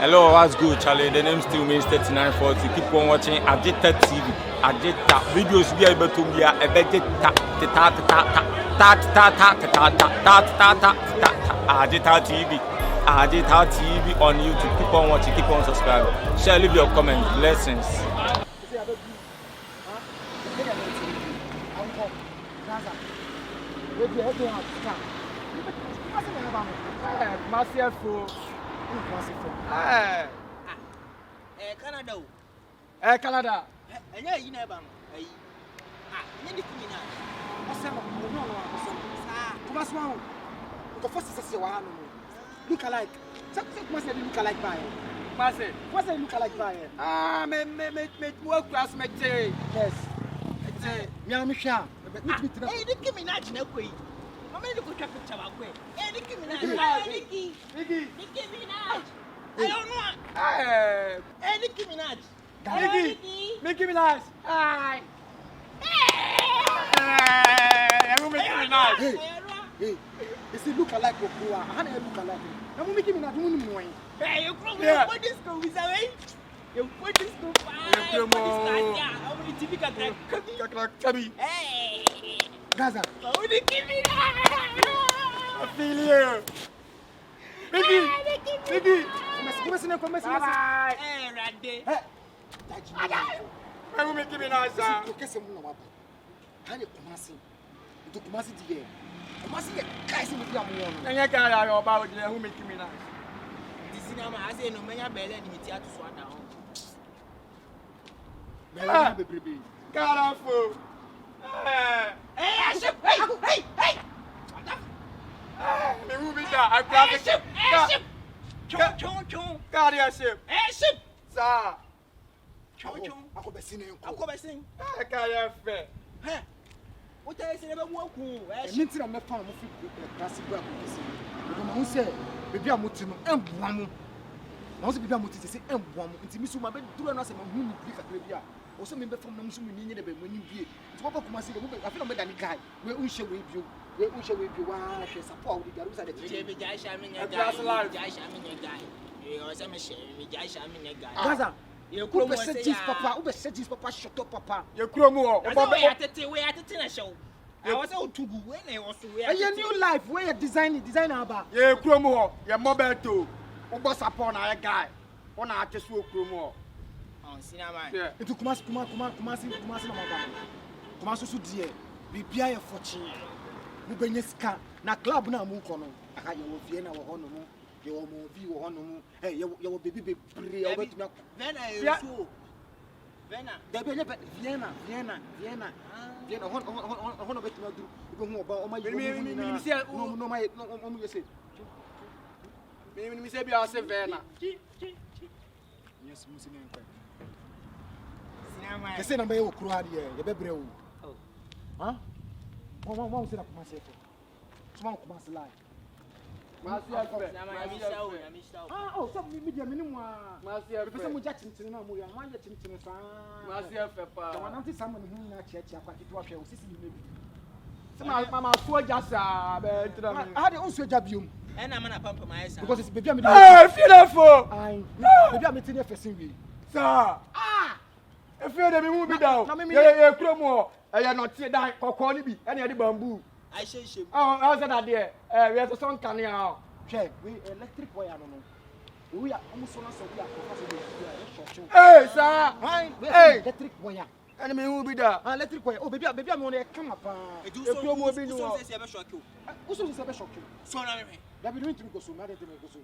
Hello, what's good, Charlie? The name still means 3940. Keep on watching Agita TV. Agita videos be able to be a Agita TV. Agita TV on YouTube. Keep on watching, keep on subscribing. Share, leave your comment. Blessings. Mafia for Canada. Canada. And yeah, you never. Look alike. Something must look alike by it. What's a look alike by it? Ah, me work classmate. Yes. Yamisha. Hey, they give me not no way. I'm going to go traffic to our way. Hey, they give me not. Nicky. They give me not. I don't know. Hey, Nicki Minaj. Nicki Minaj. Hi. Hey, you see, look alike what you are. How do you look alike? I'm Nicki Minaj. Hey, you come here. What this go with away? You put this go fine. You put this guy. How many TV got hey. Gaza. Oh, Nicki Minaj. I feel you. Nicki. Come on. Hey, Randy. Hey. I'm Nicki Minaj. You can't say no. How you come and see? You come and see the come and see the guys in the family. And you can't lie about who Nicki Minaj. This cinema, I say no, man, belly and the theater swan down. Belly, baby. Careful. Hey. Me who be that? I grab the ship. Chon. Guardianship. Hey, ship. Sir. Chon. Ako be sing. I can't fair. Huh? What I say about work? Minti na me fa mo fi classic bra ko kesi. Ko ma say bebia moti no emboa mo. Na so bebia moti say emboa mo. Nti mi so ma be duro na say ma hu ni bi kakra bia. O so me be fam na mo so mi ni ne be mani bie. Nti papa kuma say be afi na me dani guy. We unhye we bio. Wa hwe support we garu sa de Je be ja sha me nya guy. O say me she me ja sha me nya guy. Gaza. You kuro mo say jeans papa shut up papa. You kuro mo. We atete na show. I was out to go when I was we. A new life where you design aba. You kuro mo. You mobile too. Obo support na guy. Ona ate so kuro mo. On cinema. Yeah. Itu kumasi na maba. Kumasi so die. Bibia ye fortune. Mu benye sika na club na mu ko no. Aka ye wo fie na wo hono mu. Ye wo mo vi wo hono mu. Eh ye wo baby be pre ye betumi akọ. Vena. Da be Vienna. Hono betumi aduru. Ibe hu oba o ma ye. No ma ye no mu yese. Me say be say Vienna. Yes, mu se nenko. Cinema. Kese na be wo kuro ade ye be bre wo. Ha? Mo se na kuma se to. Tuma kuma se lai. Mafia fe. Ah, oh, so media minimum. Mafia fe. Pese mo ja chinchin na mo ya, mo ya chinchin sa. Mafia fe pa. Da wananti sama ne hu na chia kwa kitu ahwe o sisi ni mebi. Se mama so jasa be tira me. Ah, de on so ja biom. E na mana pampa my esa. Because it's baby am fearful. Ai, baby am tini person we. Sir. Ah. E fear dem mu bi da o. Ye kuro mo. E ya no tie dan kokko ni bi. E na ye de bamboo. I shame. Oh, how's that there? We have some can here. Che, we electric wire no. We are almost so na so we are short. Hey, sir. Hey, electric wire. Enemy who be there? Electric wire. Oh, baby am on e come up. E do so mo bi no. Say be shock you. Who so say be shock you? So na me. Da bi no ntimi go so, na de me go so.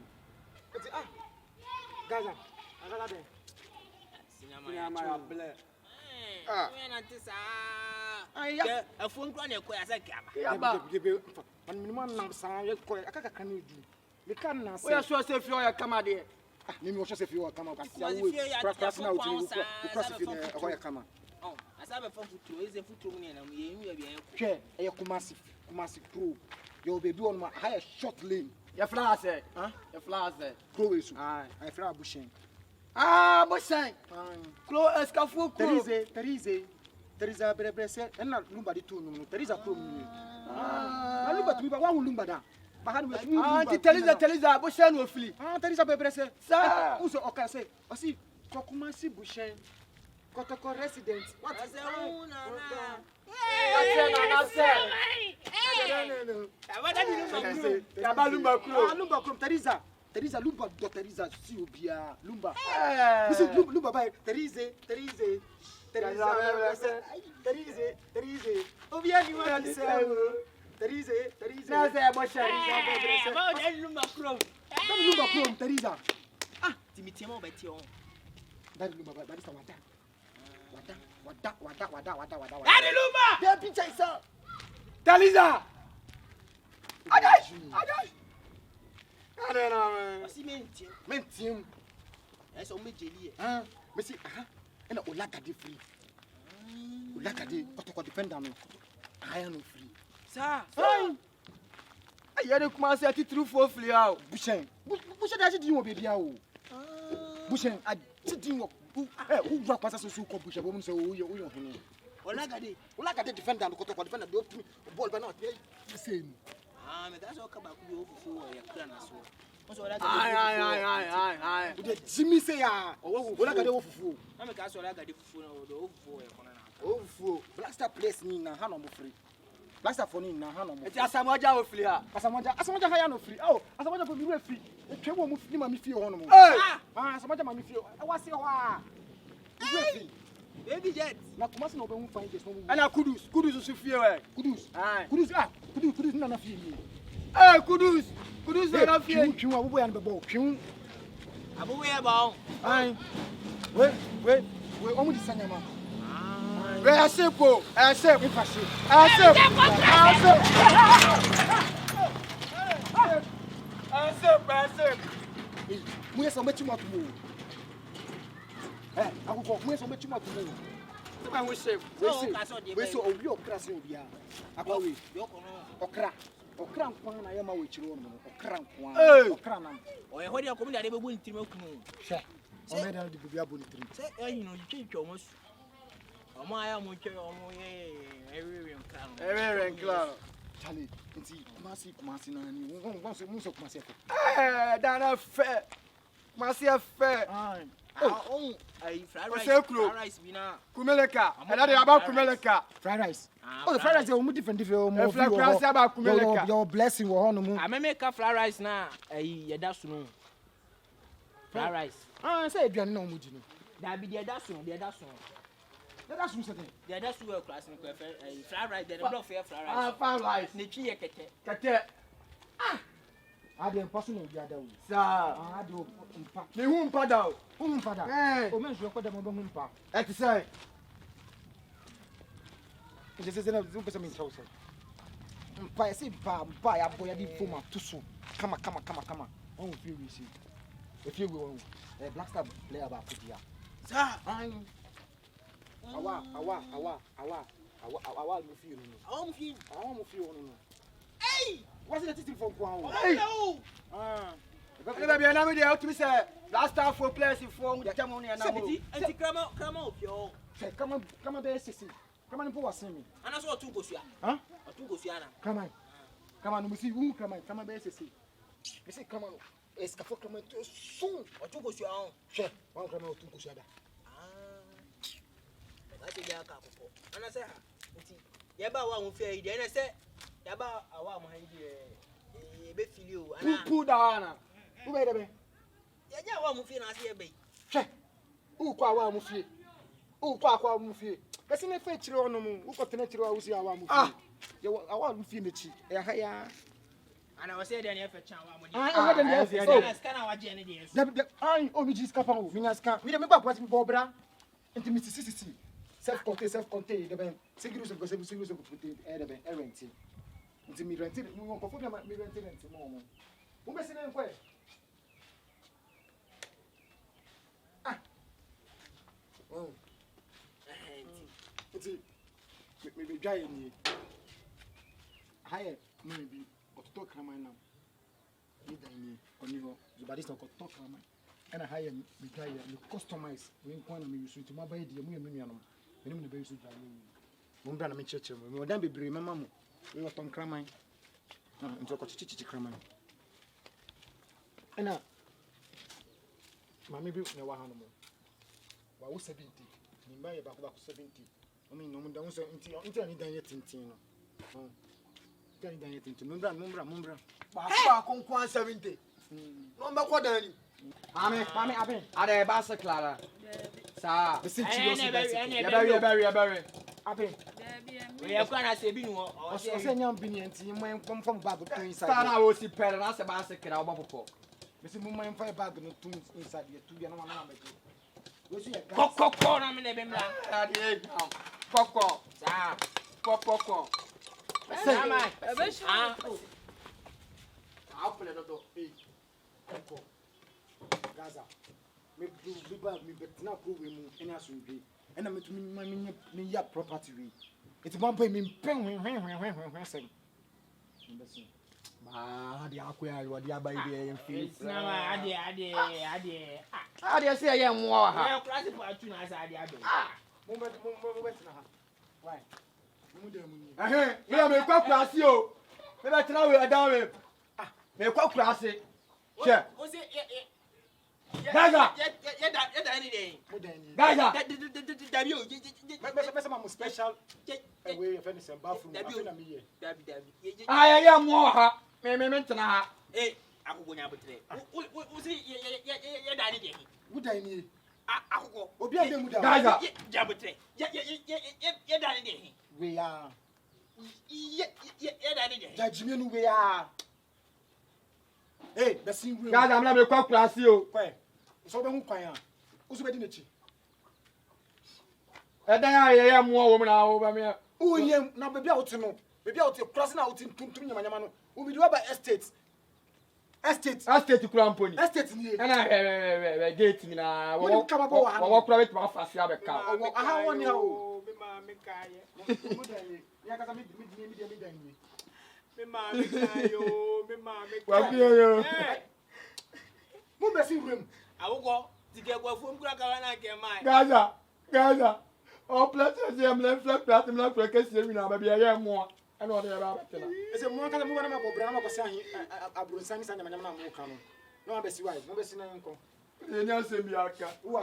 Gaza. Agala de. Cinema ya ble. We na tisa. Ya afun kro na ekoya say kiaba. Gebe man minimum nam san ye ko akaka kan edu. Me kan na say. We so say fi o ya kama de. Me wo say fi o kama ka sia wo. Practice na uti ko cross fi na ho ya kama. Oh, asabe fam futu, eze futu mu ne na ye hu ya bia ye ko. Hwe e kumasi pro. Yo baby on ma high short lane. Ya flash eh. Ya flash eh. Pro we so. Ah, I fly bushen. Ah, bushen. Klo escafu klo. Teriza brebre se na lumba di tu no. Teriza pro mu. Na lumba tu ba wa lumba da. Auntie Teresa, Bushen will flee. Teresa Bebre say, Sir. who's okay say, I see Kokumasi Bushen, Kotoko resident. What is that? Lumba Krum, Teresa, Lumba, Teresa, Subia, Lumba. Lumba by Teresa. Oh, yeah, you want to say, Teresa. Lumba Krum, Teresa. Timitiamo Betio. That Lumba, that is Wada. Daddy Lumba! Their picture is up. Teresa. Adash. I don't know, man. What's he mean? Mentim. That's all me jelly. Messi, and Olagade free. Olagade, Kotoko defender me. I am free. Sir. Fine. I hear the command say true for flee out. Bushen does do baby. Bushen, I did you who rock was so called Bushen woman so you Olagade defender and Kotoko defender do ball but not the same. That's all come back to you before your clan as well. Aye. The Jimmy say, Olagade Ofu. I'm a castle like I did for the old Ofu. Blaster place me na Hanom free. Blaster for me na Hanom. It's a Samaja of flee. Asamoja Hayano free. Oh, Asamoja for me free. The trouble move me feel on. Asamoja Mammy feel. I was here. Baby jet. Na kumasi no be mu find just no. And a Kudus is fear. Kudus. Aye. Kudus na na feel. Hey, Kudus na fear. Twi wa bo ya no be bo. Twi. Abu we about. Aye. We omu di sanyama. Where I say go. I say we pass it. I say. Mu yesa mechi mo to mo. Akoko mu yesa mechi mo to mo. I will say. We say obi okra se obi a. Akwawe. Okra nkwan na yema we chiro no. Okra nkwan. Okra nam. Oye hodi akomi da be bu ntiri makunu. Hwe. O me da di bibia bo ntiri. Say you know you change almost. Omo aya mo che omo ye every Claro. Charlie, nti kumasi na ni. Won so kumasi ko. Dana fair. Mafia fair. Fried rice bina. Kumeleka. And they about Kumeleka. Fried rice. The fried rice is different. About Kumeleka. Your blessing will honor me. I make a fried rice now. That's no. Fried rice. Say you no muji no. That be the that's no. That's what say. The that's well class in fried rice. They don't fair fried rice. Fried rice. Ne chi yekete. Kete. I dey person no biada o. Sir. I do mpa. Me hu mpa da o. Hu mpa da. O men so ko da mo be hu mpa. E ti say. Je say na zo pesa me nchawo say. Mpa say mpa ya boya di foma tusu. Kama. On feel we see. If you go Black Star player ba kudia. Sir. Awa mo feel no. Awa mo feel no. Hey! What's the thing from Kwan? Hey! Baby, na me dey out to say last time for players for the time on na mo. Anti krama of your. Say come on be sisi. Come on po wasemi. Ana so otu gosua. Huh? Otu gosua na. Come on, we see who come on be sisi. We say come on. Escafo come to soon. Otu gosua on. Che, one come otu gosua da. Ati ya ka akoko. Ana say ha. Nti ye ba wa mo fe yi de na say ya ba awa mo handi be fili o ana. Pull down na. Who be there be? Ya ja wa mo fe na say be. Che. Who kwa wa mo fie? Who kwa mo fie? Kasi ne fe chire ono mu. Who ko tene chire wa wo si awa mo fie. Ye awa mo fie mechi. E ha ya. Ana we say de na fe chan wa mo de. Ah, we dey there. Oh, scan wa je ne de. Ai, o mi ji scapa o. Mi na scan. Mi de me ba kwati bo bra. Enti mi sisi. Self-contained, the bank. Security of the bank, renting. Into me rented, you won't perform me rented and tomorrow. Who may say, ah, oh, it's maybe giant. Higher, maybe, or to talk Raman now. Need any on you, but it's not talk Raman. And I hire me, you customize, when you to my baby, you Menu be so jalo. Mo bra na me cheche mo. Mo dan bebre mama mo. We waton kraman. Nti ko chichi krama. Ena mami bi na wa hanu mo. Wa wo 70. Ni mba ye ba ko 70. O mi no mo dan so nti ani dan ye tintin no. Dan dan ye tintin. Mumbra. Ba konkwan 70. No me ko dan ni. Mami abin. Ada ba se clara. Sa. Listen to you. Ya bari. Abin. We have gone as a bin or Ose nyam bi ni nti mo from bag to inside. Sa na wo si pere na se ba se kra wo popo. Mesi mo man fa bag no to inside ye tu ya na ma meji. We see Coco na me ne bemla. Ade Coco. Sa. Coco. Sama. Apple do. Coco. Gaza. Me betina pro we mu eni asundwe. Ena me tumi me ya property we. Iti one boy me pen sen. Mbesi. Ma ade akoya yo ade abai de en fi. Sama ade. Ade se ye mo wa ha. Ya class for atu na sa ade ado. Mo betina ha. Why? Mo dem ni. Me me kwakura ase o. Me betina we adan we. Me kwakura ase. Che. O se Gaza. Ya da ni dey. Mo dem ni. Gaza. Dabi o. Mese ma mo special away of any bathroom. Afina me here. Dabi. Ah ye mo ha. Me ntena ha. Agogo nya botre. O se ya da ni dey. Mo dem ni. Agogo. Obi ade mu da. Gaza. Ya botre. Ya da ni dey. We are. Ya da ni dey. Judgment no we are. Hey, the same room. Gaza me kwakura ase o. Kwe. So be hu kwan a. Usu be di nechi. Edan ye mo wo mu na wo ba me. Uye na baby a wote no. Baby a wote cross na wote tuntum nyama no. Ubi do ba estate. Estate kura mponi. Estate ni. Ena gate ni na Wo kama bo wa ha. wo kura betima afase abeka. Aha woni ha o. Me ma me kaye. Mo dan ya ka sa me dan ni. Me ma me kayo. Wa bi yo. Mo be si room. Agogo tike gwa fo mkura ka wana ke mai. Gaza. O place je me flak plat me flak ke sie mi na ba bi ye mo. Ena o de ba betena. Ese mo ka mo na ma bobra na ko se ahi aburo sani sanya nyama na mo ka no. No be si why. Mo be si na nko. Ye nya se mi aka. Wo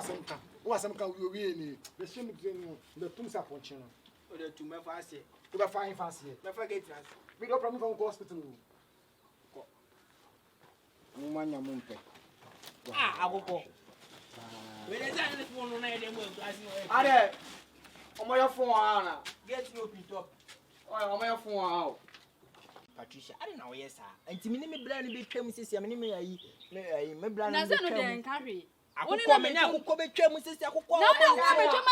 asem ka wi ni. Be shi mi tren no. Le tum sa ponche no. O de tu me fa ase. To be fine fancy. Me fa get ase. We do problem from hospital. Ko. Mo manya mo mpe. Agogo. We dey tell this one na dey mo class no. Ade. Omo yo fun ana. Get you open top. Omo yo fun ana. Patricia, I don't know yes sir. Enti me me bra ni be twam sisi me me ayi. Me bra ni na be se no twam. den carry Akoko me na akoko be twam sisi akoko. na me nwa be twam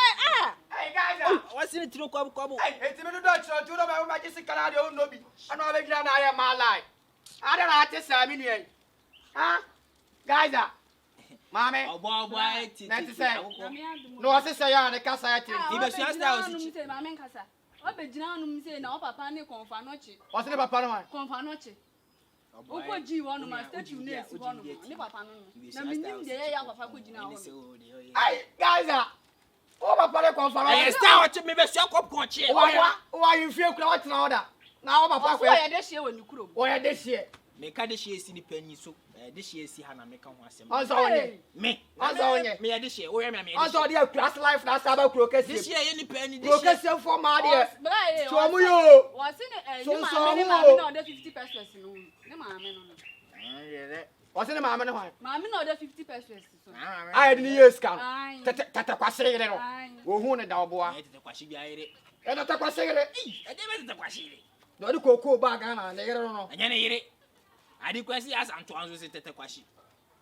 Hey Gaza. What's in the tiro kwabo? Hey, enti me do chiro tu do ba ma ji sikala de o no bi. Ana be gira na ya ma lai. Ada na ate sa mi nuen. Ha? Gaza. Mame. Obo eti. Na ti say. na me adum No asese ya ne kasa ya ti. Ibe so style no si. say ma me nkasa o be gina anum say na o papa ne konfa no chi O se ne papa no man. konfa no chi o ko ji wonu ma statue na esi wonu ne papa no na minim de ya papa ko gina wonu Hey Gaza. O papa le kon fara. Eh style chi me be so kop kon chi. O yin fie kura what na order. Na o papa o ko. so ya de hie wonu kuro O ya de hie. Me ka de hie si ni pani so. De hie si ha na me ka ho asem. Anso onye. Me. Anso onye. Me ya de hie. O ya me me. Anso de class life na saba kuro De kesi. hie ye ni pani de Kuro hie. kesi for ma de. bra e So mu yo. o se ne So ni so ma me wo. na o de 50 pesos no ne ma me no O se ne ma me ne hwan. ma me na o de 50 pesos so Ai de yes kan. ai Tete kwase yire no. ai Wo hu ne da oboa. Eh tete kwashi bi ayire. E no tete kwase yire. Eh de be tete kwashi yire. Do di koko bag na ne yire no. Anya ne yire. Adi kwasi asanto anzo se tete kwashi.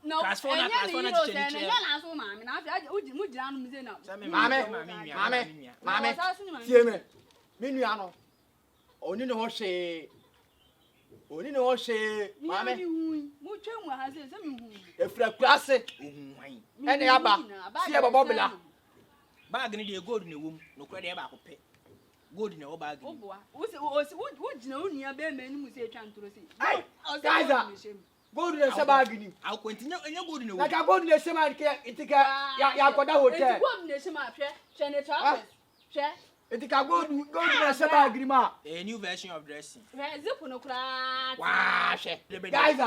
no Transfer na chiche chiche. ne na so ma me na afia uji mu jira anum say na Mame. Tie me. Me nua no. Oni ne ho hwe. Oni ne ho hwe. mame Mame. mu twam ha say say me hu Efra kwase. Ohunwan. Ene aba. Sie bobo bela. Bag ni de gold na wom. No kura de ba ko pe. Gold na wo bag ni. oboa wo gina unia be me ni mu say twa ntoro say Ai. Gaza. Go to the sabagini. I'll continue enya gold na wo. Like I go to the sema ke itika ya koda hotel. go na shema hwe ne travel hwe It can go to a grima. A new version of dressing. Zip no cry. Wash it. Guys,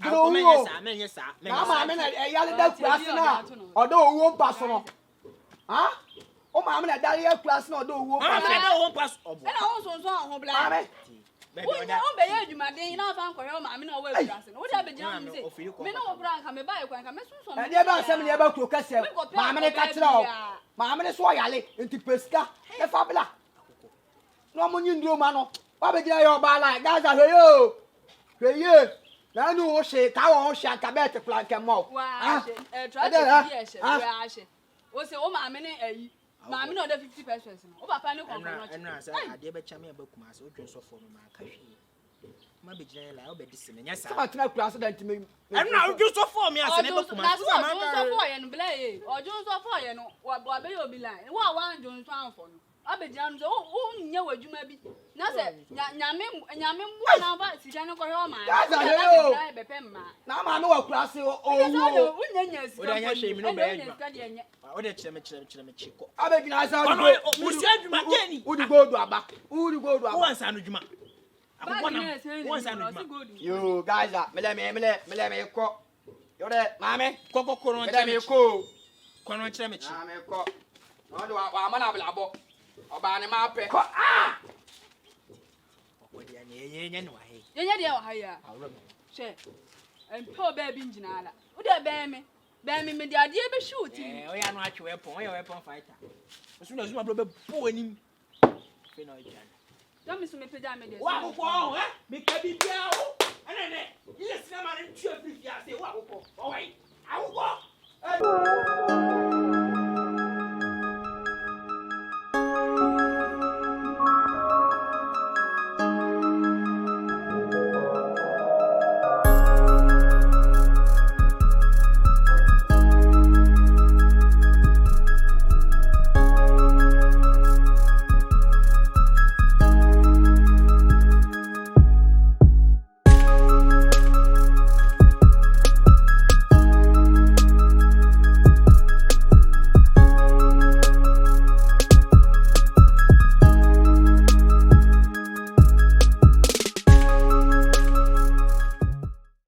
I'm a yellow dog class now. Although we won't pass on. Huh? Oh, I'm a Dalia class now, though. Won't pass. And I also saw home black. What you my day now? I'm going home. I'm in a way. What have been young? Me no brand come by. I never send me about to Castle. Mamma catch it out. Mamma is royally into Pesca. The fabula. No one you do, Mano. Bobby, your bar like guys are here. Here. Now, no shake. How shall I better plant them out? Why, try to what's the old mammy? Mammy, not the 50%. Oh, Papa, no, and I did bet me about my soldiers of former country. Maybe generally, I'll be this. Yes, I'm not closer than to me. And now you so for me as a neighbor for my and blay, or Jones of fire, what Bobby will be like. What one Jones found for you? I'll be Jones, oh, you know what you may be. Nothing, Yamin, one of us, you cannot go home. Now, I know a class or yes, I beg you, I saw would you go to a back? Would you go to a one sandwich? You guys are me cook. You're there, mammy. Coco, let me cool. Conrad, cook. No, I'm an abo. Or by the map. Ah! And poor baby in Janala. Would that bear me? Bear me, the idea of shooting. We are not your weapon fighter. As soon as my brother pulling him. Don't miss me, Pajama. Wow, because be and then, yes, I'm not sure if you say, wow, all right, I will go.